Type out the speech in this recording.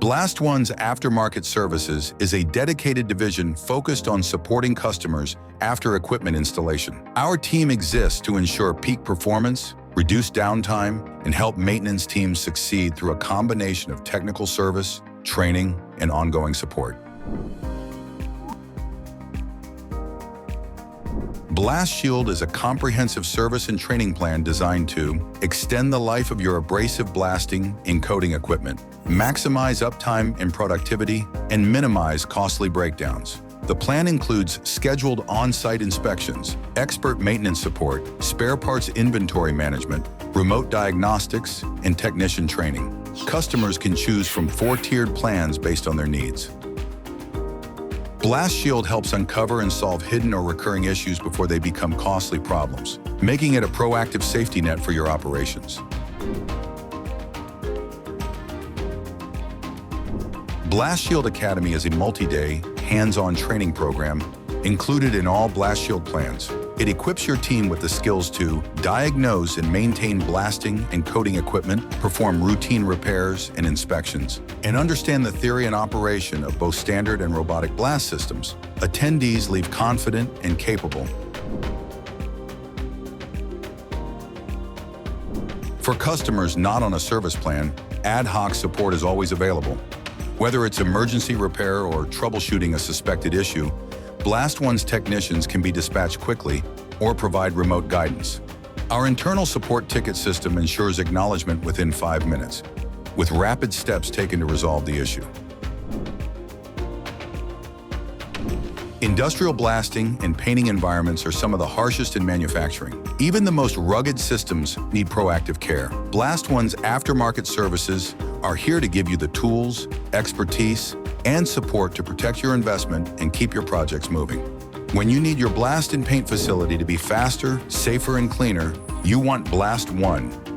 BlastOne's Aftermarket Services is a dedicated division focused on supporting customers after equipment installation. Our team exists to ensure peak performance, reduce downtime, and help maintenance teams succeed through a combination of technical service, training, and ongoing support. BlastShield is a comprehensive service and training plan designed to extend the life of your abrasive blasting and coating equipment, maximize uptime and productivity, and minimize costly breakdowns. The plan includes scheduled on-site inspections, expert maintenance support, spare parts inventory management, remote diagnostics, and technician training. Customers can choose from 4-tiered plans based on their needs. BlastShield helps uncover and solve hidden or recurring issues before they become costly problems, making it a proactive safety net for your operations. BlastShield Academy is a multi-day, hands-on training program included in all BlastShield plans. It equips your team with the skills to diagnose and maintain blasting and coating equipment, perform routine repairs and inspections, and understand the theory and operation of both standard and robotic blast systems. Attendees leave confident and capable. For customers not on a service plan, ad hoc support is always available. Whether it's emergency repair or troubleshooting a suspected issue, BlastOne's technicians can be dispatched quickly or provide remote guidance. Our internal support ticket system ensures acknowledgment within 5 minutes, with rapid steps taken to resolve the issue. Industrial blasting and painting environments are some of the harshest in manufacturing. Even the most rugged systems need proactive care. BlastOne's aftermarket services are here to give you the tools, expertise, and support to protect your investment and keep your projects moving. When you need your blast and paint facility to be faster, safer, and cleaner, you want BlastOne.